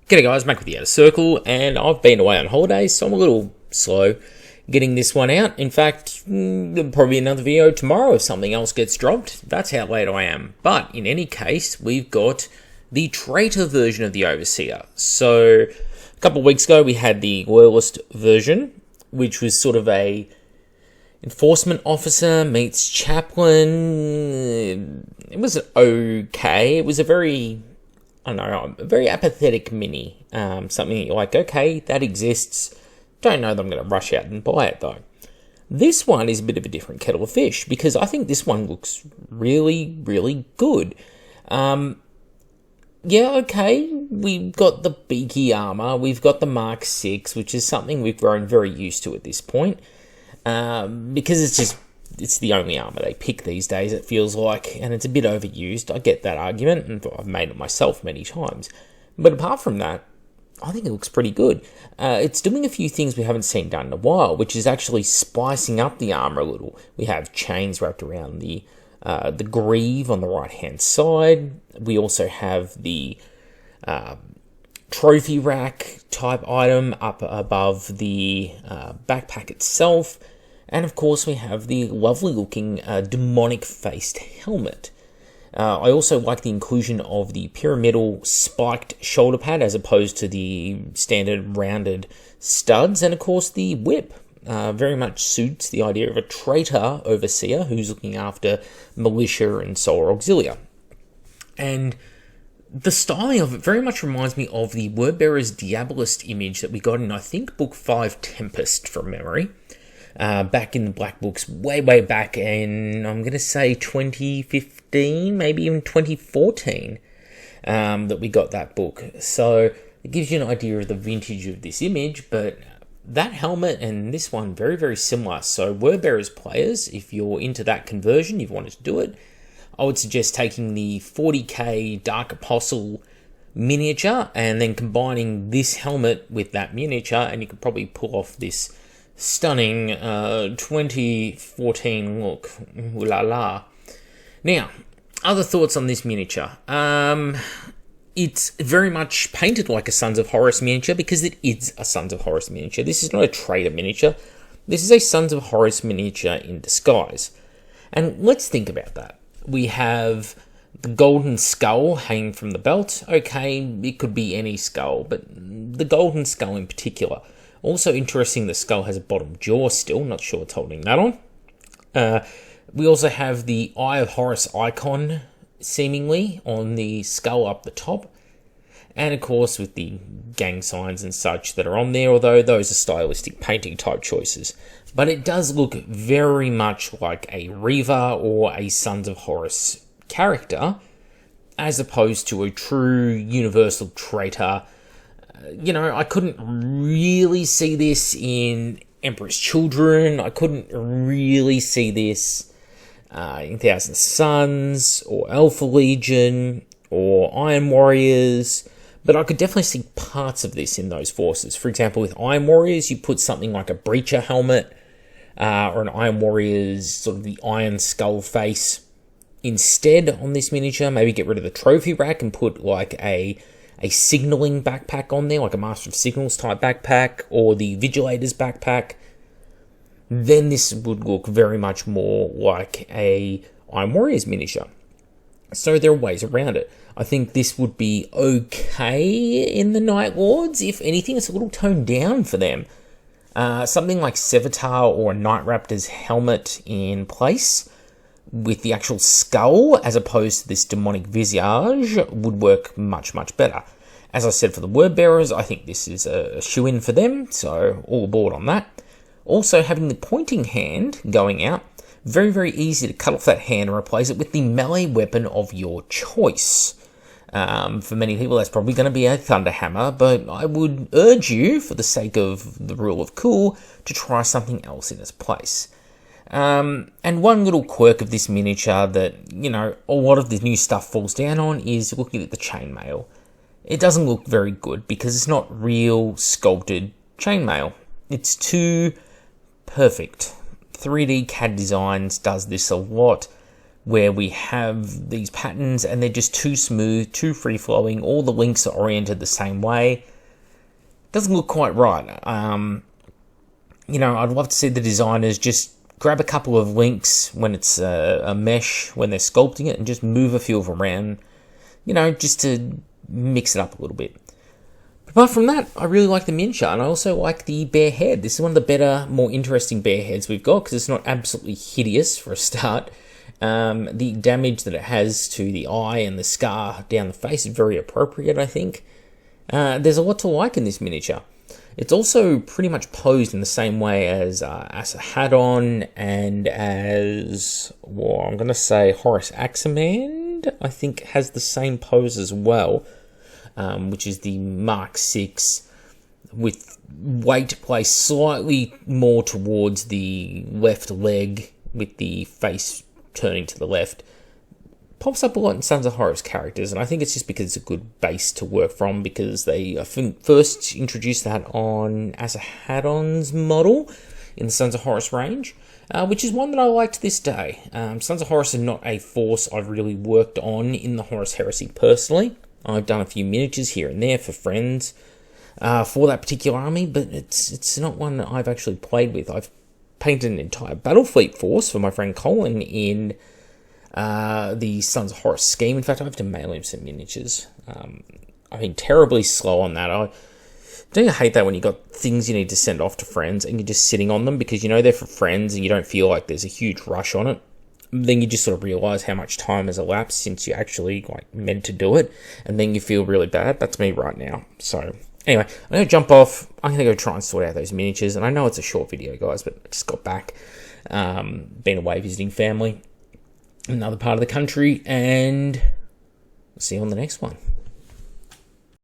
G'day guys, Mac with the Outer Circle, and I've been away on holidays, so I'm a little slow getting this one out. In fact, there'll probably be another video tomorrow if something else gets dropped. That's how late I am. But in any case, we've got the Traitor version of the Overseer. So a couple of weeks ago, we had the Loyalist version, which was sort of a enforcement officer meets chaplain. It was okay. It was a very apathetic mini. Something like, okay, that exists. Don't know that I'm going to rush out and buy it, though. This one is a bit of a different kettle of fish, because I think this one looks really, really good. Yeah, okay, we've got the beaky armor, we've got the Mark 6, which is something we've grown very used to at this point, because it's the only armor they pick these days, it feels like, and it's a bit overused. I get that argument, and I've made it myself many times. But apart from that, I think it looks pretty good. It's doing a few things we haven't seen done in a while, which is actually spicing up the armor a little. We have chains wrapped around the greave on the right-hand side. We also have the trophy rack type item up above the backpack itself. And of course, we have the lovely looking demonic-faced helmet. I also like the inclusion of the pyramidal spiked shoulder pad as opposed to the standard rounded studs. And of course, the whip very much suits the idea of a traitor overseer who's looking after militia and solar auxilia. And the styling of it very much reminds me of the Wordbearer's Diabolist image that we got in, I think, Book 5 Tempest from memory. Back in the Black Books, way back in, I'm going to say 2015, maybe even 2014, that we got that book. So it gives you an idea of the vintage of this image, but that helmet and this one, very, very similar. So Wordbearers players, if you're into that conversion, you've wanted to do it, I would suggest taking the 40k Dark Apostle miniature and then combining this helmet with that miniature, and you could probably pull off this stunning 2014 look. Ooh la la. Now, other thoughts on this miniature. It's very much painted like a Sons of Horus miniature because it is a Sons of Horus miniature. This is not a Traitor miniature. This is a Sons of Horus miniature in disguise. And let's think about that. We have the golden skull hanging from the belt. Okay, it could be any skull, but the golden skull in particular. Also interesting, the skull has a bottom jaw still. Not sure what's holding that on. We also have the Eye of Horus icon, seemingly, on the skull up the top. And of course, with the gang signs and such that are on there, although those are stylistic painting type choices. But it does look very much like a Reaver or a Sons of Horus character, as opposed to a true universal traitor. You know, I couldn't really see this in Emperor's Children. I couldn't really see this in Thousand Sons or Alpha Legion or Iron Warriors. But I could definitely see parts of this in those forces. For example, with Iron Warriors, you put something like a Breacher helmet or an Iron Warriors sort of the Iron Skull face instead on this miniature. Maybe get rid of the trophy rack and put like a signaling backpack on there, like a Master of Signals type backpack, or the Vigilator's backpack. Then this would look very much more like a Iron Warriors miniature. So there are ways around it. I think this would be okay in the Night Lords. If anything, it's a little toned down for them. Something like Sevatar or a Night Raptor's helmet in place with the actual skull, as opposed to this demonic visage, would work much better. As I said, for the Wordbearers, I think this is a shoe-in for them, so all aboard on that. Also, having the pointing hand going out, very easy to cut off that hand and replace it with the melee weapon of your choice. For many people, that's probably going to be a Thunderhammer, but I would urge you, for the sake of the rule of cool, to try something else in its place. And one little quirk of this miniature that, you know, a lot of the new stuff falls down on is looking at the chainmail. It doesn't look very good because it's not real sculpted chainmail. It's too perfect. 3D CAD Designs does this a lot, where we have these patterns and they're just too smooth, too free-flowing. All the links are oriented the same way. Doesn't look quite right. You know, I'd love to see the designers just grab a couple of links when it's a mesh, when they're sculpting it, and just move a few of them around, you know, just to mix it up a little bit. But apart from that, I really like the miniature, and I also like the bear head. This is one of the better, more interesting bear heads we've got, because it's not absolutely hideous for a start. The damage that it has to the eye and the scar down the face is very appropriate, I think. There's a lot to like in this miniature. It's also pretty much posed in the same way as Asahadon and as, well, I'm going to say Horus Aximand, I think has the same pose as well, which is the Mark 6 with weight placed slightly more towards the left leg with the face turning to the left. Pops up a lot in Sons of Horus characters, and I think it's just because it's a good base to work from, because they, I think, first introduced that on Asahadon's model in the Sons of Horus range, which is one that I like to this day. Sons of Horus are not a force I've really worked on in the Horus Heresy personally. I've done a few miniatures here and there for friends for that particular army, but it's not one that I've actually played with. I've painted an entire battle fleet force for my friend Colin in the Sons of Horus scheme. In fact, I have to mail him some miniatures. I've been terribly slow on that. Don't you hate that when you got things you need to send off to friends and you're just sitting on them because you know they're for friends and you don't feel like there's a huge rush on it? Then you just sort of realise how much time has elapsed since you actually meant to do it, and then you feel really bad. That's me right now. So anyway, I'm going to jump off. I'm going to go try and sort out those miniatures, and I know it's a short video, guys, but I just got back, been away visiting family in another part of the country, and see you on the next one.